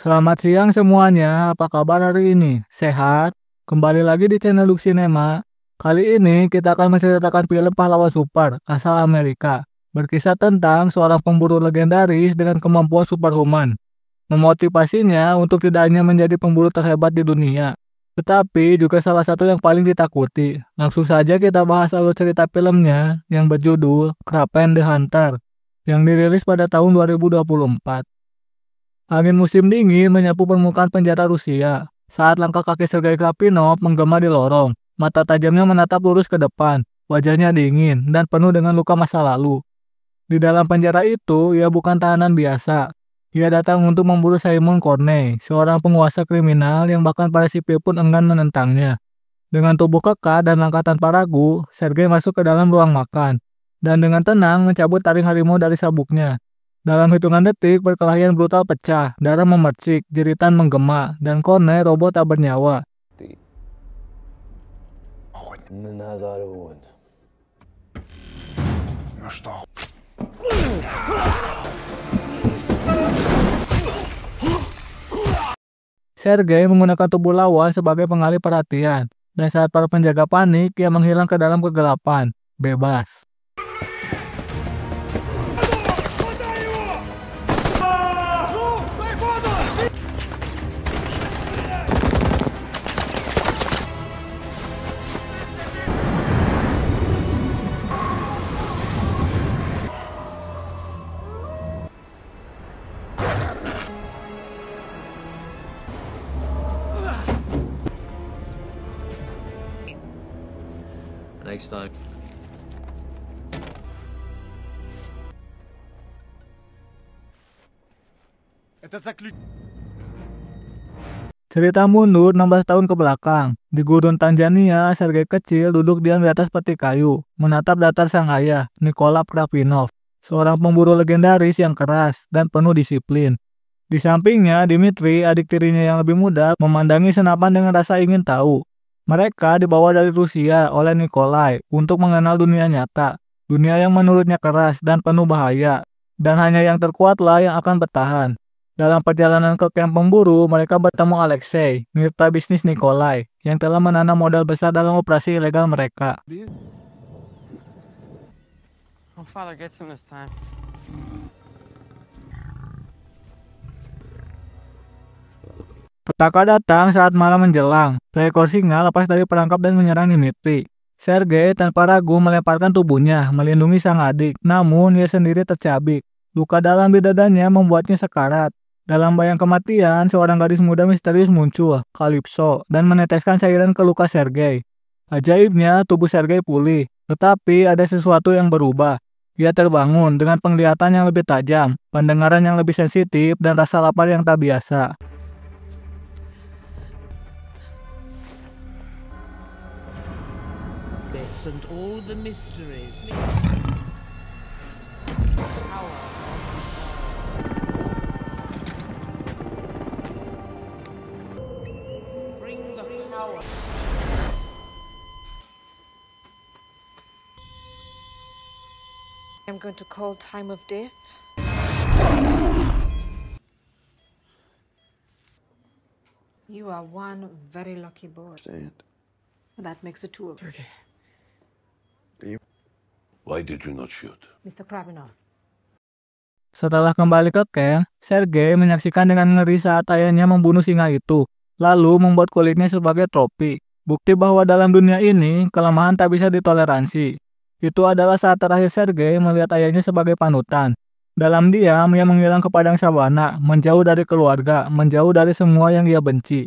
Selamat siang semuanya, apa kabar hari ini? Sehat? Kembali lagi di channel Lux Cinema. Kali ini kita akan menceritakan film pahlawan super asal Amerika. Berkisah tentang seorang pemburu legendaris dengan kemampuan superhuman. Memotivasinya untuk tidak hanya menjadi pemburu terhebat di dunia, tetapi juga salah satu yang paling ditakuti. Langsung saja kita bahas alur cerita filmnya yang berjudul Kraven the Hunter, yang dirilis pada tahun 2024. Angin musim dingin menyapu permukaan penjara Rusia saat langkah kaki Sergei Kravinov menggema di lorong. Mata tajamnya menatap lurus ke depan, wajahnya dingin dan penuh dengan luka masa lalu. Di dalam penjara itu, ia bukan tahanan biasa. Ia datang untuk memburu Simon Corney, seorang penguasa kriminal yang bahkan para sipil pun enggan menentangnya. Dengan tubuh kekar dan langkah tanpa ragu, Sergei masuk ke dalam ruang makan, dan dengan tenang mencabut taring harimau dari sabuknya. Dalam hitungan detik, perkelahian brutal pecah, darah memercik, jeritan menggema, dan Corney roboh tak bernyawa. Sergei menggunakan tubuh lawan sebagai pengalih perhatian, dan saat para penjaga panik, ia menghilang ke dalam kegelapan, bebas. Next time. Cerita mundur 16 tahun ke belakang. Di gurun Tanzania, Sergei kecil duduk diam di atas peti kayu, menatap datar sang ayah, Nikolai Kravinov, seorang pemburu legendaris yang keras dan penuh disiplin. Di sampingnya, Dmitri, adik tirinya yang lebih muda, memandangi senapan dengan rasa ingin tahu. Mereka dibawa dari Rusia oleh Nikolai untuk mengenal dunia nyata, dunia yang menurutnya keras dan penuh bahaya, dan hanya yang terkuatlah yang akan bertahan. Dalam perjalanan ke kamp pemburu, mereka bertemu Alexei, mitra bisnis Nikolai, yang telah menanam modal besar dalam operasi ilegal mereka. Petaka datang saat malam menjelang. Seekor singa lepas dari perangkap dan menyerang Dmitri. Sergei tanpa ragu melemparkan tubuhnya, melindungi sang adik. Namun, ia sendiri tercabik. Luka dalam di dadanya membuatnya sekarat. Dalam bayang kematian, seorang gadis muda misterius muncul, Calypso, dan meneteskan cairan ke luka Sergei. Ajaibnya, tubuh Sergei pulih. Tetapi ada sesuatu yang berubah. Ia terbangun dengan penglihatan yang lebih tajam, pendengaran yang lebih sensitif, dan rasa lapar yang tak biasa. And all the mysteries. Bring the power. I'm going to call time of death. You are one very lucky boy. That makes it two of you. Okay. Why did you not shoot? Mr. Kravinov. Setelah kembali ke camp, Sergei menyaksikan dengan ngeri saat ayahnya membunuh singa itu, lalu membuat kulitnya sebagai tropi. Bukti bahwa dalam dunia ini, kelemahan tak bisa ditoleransi. Itu adalah saat terakhir Sergei melihat ayahnya sebagai panutan. Dalam diam, ia menghilang ke padang sabana, menjauh dari keluarga, menjauh dari semua yang ia benci.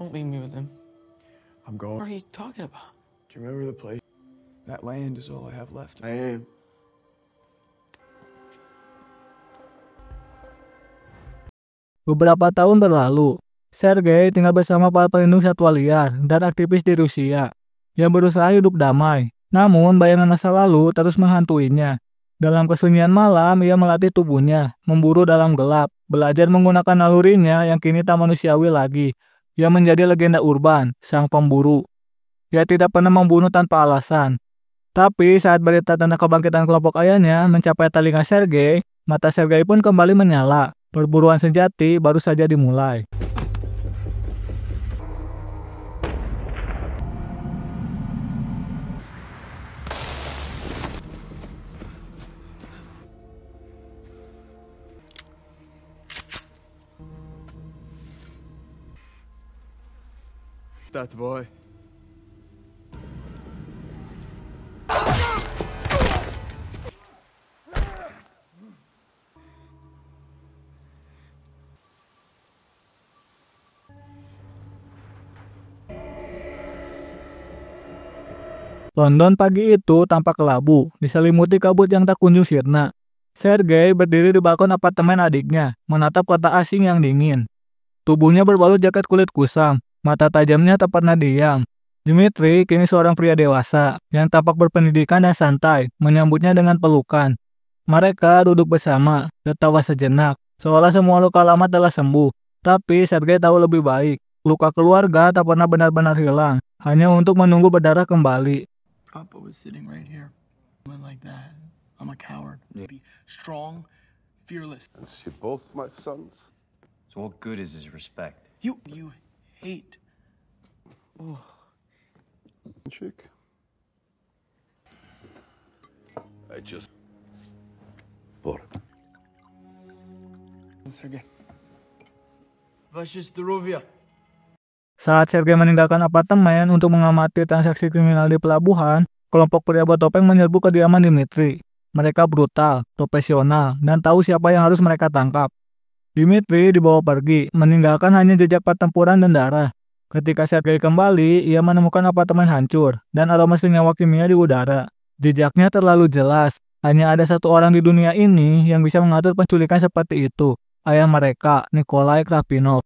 Don't leave me with him. I'm What going. are you talking about? Do you remember the place? That land is all I have left. I am. Beberapa tahun berlalu, Sergei tinggal bersama para pelindung satwa liar dan aktivis di Rusia yang berusaha hidup damai. Namun, bayangan masa lalu terus menghantuinya. Dalam kesunyian malam, ia melatih tubuhnya, memburu dalam gelap, belajar menggunakan nalurinya yang kini tak manusiawi lagi. Ia menjadi legenda urban, sang pemburu. Ia tidak pernah membunuh tanpa alasan. Tapi saat berita tentang kebangkitan kelompok ayahnya mencapai telinga Sergei, mata Sergei pun kembali menyala. Perburuan sejati baru saja dimulai. That boy. London pagi itu tampak kelabu, diselimuti kabut yang tak kunjung sirna. Sergei berdiri di balkon apartemen adiknya, menatap kota asing yang dingin. Tubuhnya berbalut jaket kulit kusam, mata tajamnya tak pernah diam. Dmitri kini seorang pria dewasa, yang tampak berpendidikan dan santai, menyambutnya dengan pelukan. Mereka duduk bersama, tertawa sejenak, seolah semua luka lama telah sembuh. Tapi Sergei tahu lebih baik, luka keluarga tak pernah benar-benar hilang, hanya untuk menunggu berdarah kembali. Papa was sitting right here. Went like that. I'm a coward. Be strong, fearless. You're both my sons. So what good is his respect? You hate. Chick. I just bought it. Sergey. Vaše zdоровье. Saat Sergei meninggalkan apartemen untuk mengamati transaksi kriminal di pelabuhan, kelompok pria bertopeng menyerbu kediaman Dmitri. Mereka brutal, profesional, dan tahu siapa yang harus mereka tangkap. Dmitri dibawa pergi, meninggalkan hanya jejak pertempuran dan darah. Ketika Sergei kembali, ia menemukan apartemen hancur, dan aroma senyawa kimia di udara. Jejaknya terlalu jelas, hanya ada satu orang di dunia ini yang bisa mengatur penculikan seperti itu. Ayah mereka, Nikolai Krapinov.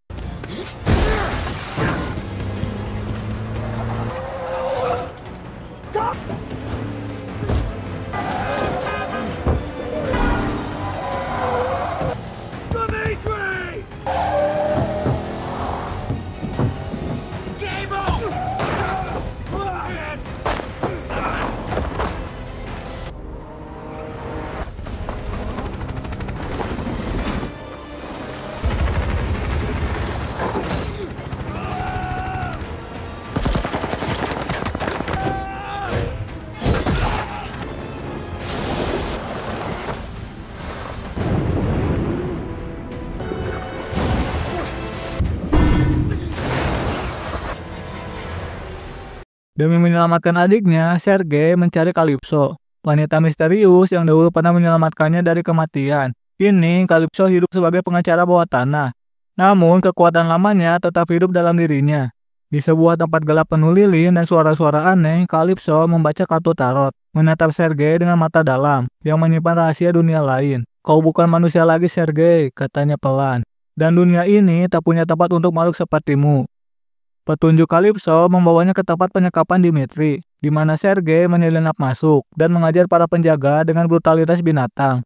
Demi menyelamatkan adiknya, Sergei mencari Calypso, wanita misterius yang dahulu pernah menyelamatkannya dari kematian. Kini, Calypso hidup sebagai pengacara bawah tanah. Namun, kekuatan lamanya tetap hidup dalam dirinya. Di sebuah tempat gelap penuh lilin dan suara-suara aneh, Calypso membaca kartu tarot, menatap Sergei dengan mata dalam, yang menyimpan rahasia dunia lain. "Kau bukan manusia lagi, Sergei," katanya pelan. "Dan dunia ini tak punya tempat untuk makhluk sepertimu." Petunjuk Calypso membawanya ke tempat penyekapan Dmitri, di mana Sergei menyelinap masuk dan mengajar para penjaga dengan brutalitas binatang.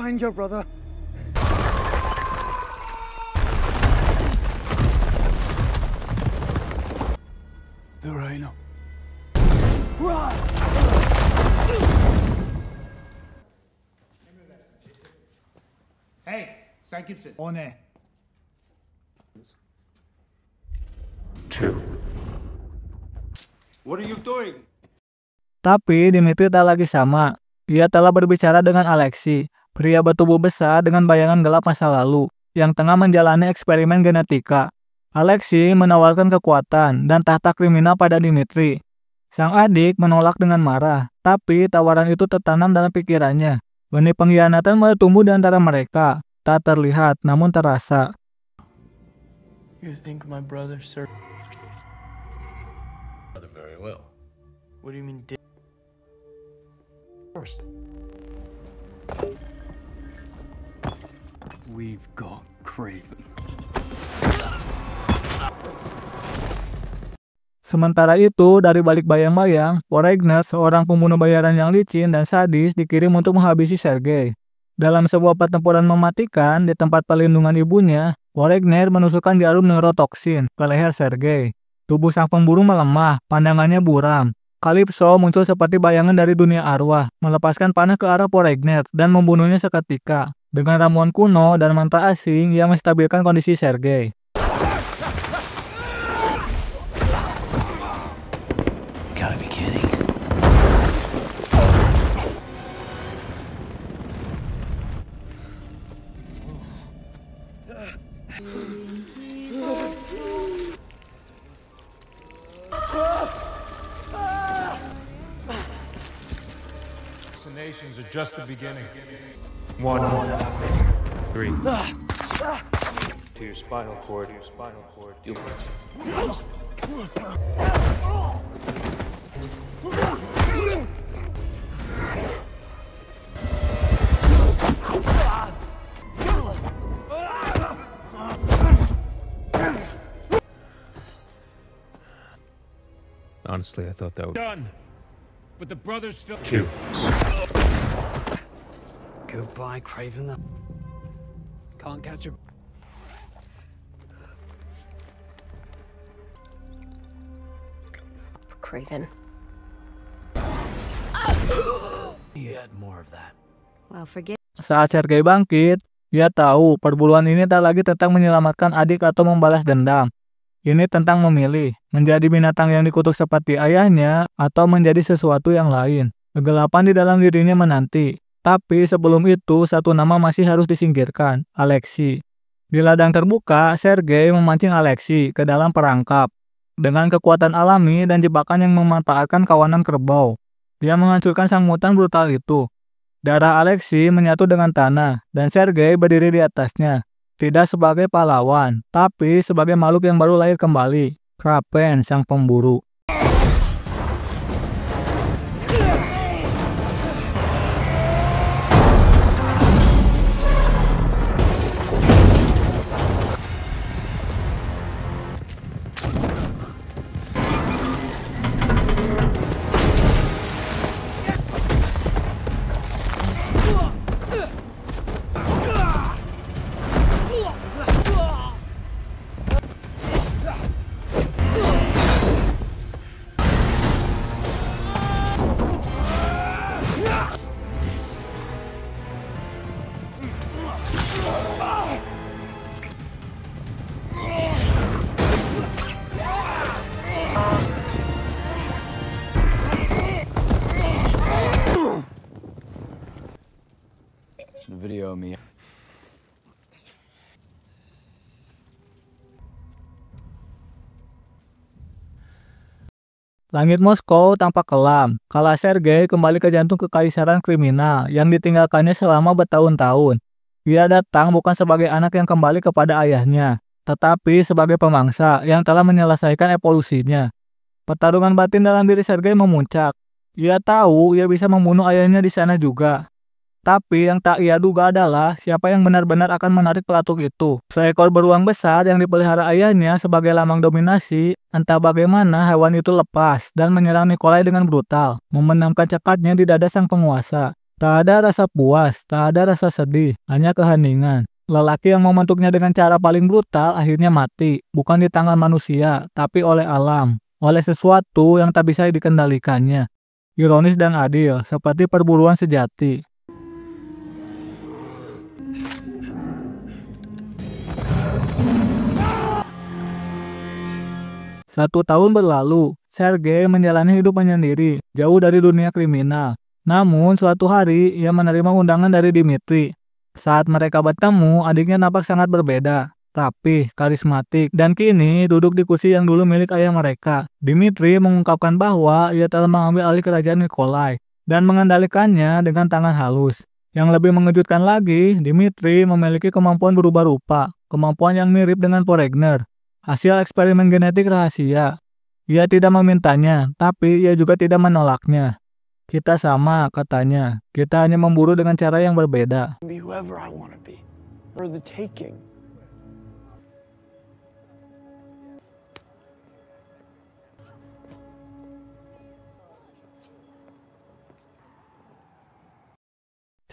Find your brother. The Rhino. Hey, sen kimsin? O ne? What are you doing? Tapi Dmitri tak lagi sama. Ia telah berbicara dengan Alexei, pria bertubuh besar dengan bayangan gelap masa lalu, yang tengah menjalani eksperimen genetika. Alexei menawarkan kekuatan dan tahta kriminal pada Dmitri. Sang adik menolak dengan marah, tapi tawaran itu tertanam dalam pikirannya. Benih pengkhianatan mulai tumbuh di antara mereka, tak terlihat namun terasa. You think my brother, sir? Very well. What do you mean, First. We've got Craven. Sementara itu, dari balik bayang-bayang, Foreigner, seorang pembunuh bayaran yang licin dan sadis, dikirim untuk menghabisi Sergei. Dalam sebuah pertempuran mematikan di tempat perlindungan ibunya, Foreigner menusukkan jarum neurotoksin ke leher Sergei. Tubuh sang pemburu melemah, pandangannya buram. Calypso muncul seperti bayangan dari dunia arwah, melepaskan panah ke arah Foreigner dan membunuhnya seketika. Dengan ramuan kuno dan mantra asing yang menstabilkan kondisi Sergei. Gotta be kidding. Vaccinations are just the beginning. 1, 3. To your spinal cord, to your spinal cord. Honestly, I thought that was Done. But the brother's still. 2. Goodbye, Craven. Can't catch a... Craven. You had more of that. Well, forget. Saat Sergei bangkit, dia tahu perburuan ini tak lagi tentang menyelamatkan adik atau membalas dendam. Ini tentang memilih, menjadi binatang yang dikutuk seperti ayahnya atau menjadi sesuatu yang lain. Kegelapan di dalam dirinya menanti. Tapi sebelum itu, satu nama masih harus disingkirkan, Alexei. Di ladang terbuka, Sergei memancing Alexei ke dalam perangkap. Dengan kekuatan alami dan jebakan yang memanfaatkan kawanan kerbau, dia menghancurkan sang mutan brutal itu. Darah Alexei menyatu dengan tanah, dan Sergei berdiri di atasnya. Tidak sebagai pahlawan, tapi sebagai makhluk yang baru lahir kembali. Kraven, sang pemburu. Video of me. Langit Moskow tampak kelam, kala Sergei kembali ke jantung kekaisaran kriminal yang ditinggalkannya selama bertahun-tahun. Dia datang bukan sebagai anak yang kembali kepada ayahnya, tetapi sebagai pemangsa yang telah menyelesaikan evolusinya. Pertarungan batin dalam diri Sergei memuncak. Ia tahu ia bisa membunuh ayahnya di sana juga. Tapi yang tak ia duga adalah siapa yang benar-benar akan menarik pelatuk itu. Seekor beruang besar yang dipelihara ayahnya sebagai lambang dominasi, entah bagaimana hewan itu lepas dan menyerang Nikolai dengan brutal, memendamkan cekatnya di dada sang penguasa. Tak ada rasa puas, tak ada rasa sedih, hanya keheningan. Lelaki yang membentuknya dengan cara paling brutal akhirnya mati, bukan di tangan manusia, tapi oleh alam, oleh sesuatu yang tak bisa dikendalikannya. Ironis dan adil, seperti perburuan sejati. 1 tahun berlalu, Sergei menjalani hidup menyendiri, jauh dari dunia kriminal. Namun, suatu hari, ia menerima undangan dari Dmitri. Saat mereka bertemu, adiknya nampak sangat berbeda. rapih, karismatik, dan kini duduk di kursi yang dulu milik ayah mereka. Dimitri mengungkapkan bahwa ia telah mengambil alih kerajaan Nikolai dan mengendalikannya dengan tangan halus. Yang lebih mengejutkan lagi, Dimitri memiliki kemampuan berubah rupa, kemampuan yang mirip dengan Poregner, hasil eksperimen genetik rahasia. Ia tidak memintanya, tapi ia juga tidak menolaknya. Kita sama, katanya. Kita hanya memburu dengan cara yang berbeda. Be whoever I want to be, for the taking.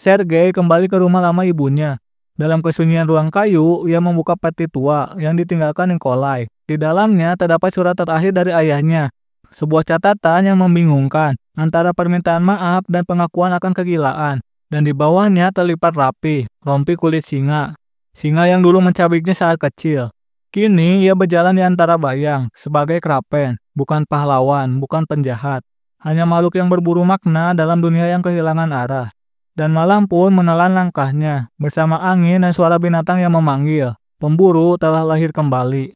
Sergei kembali ke rumah lama ibunya. Dalam kesunyian ruang kayu, ia membuka peti tua yang ditinggalkan Nikolai. Di dalamnya terdapat surat terakhir dari ayahnya. Sebuah catatan yang membingungkan antara permintaan maaf dan pengakuan akan kegilaan. Dan di bawahnya terlipat rapi, rompi kulit singa. Singa yang dulu mencabiknya saat kecil. Kini ia berjalan di antara bayang, sebagai Krapen, bukan pahlawan, bukan penjahat. Hanya makhluk yang berburu makna dalam dunia yang kehilangan arah. Dan malam pun menelan langkahnya, bersama angin dan suara binatang yang memanggil. Pemburu telah lahir kembali.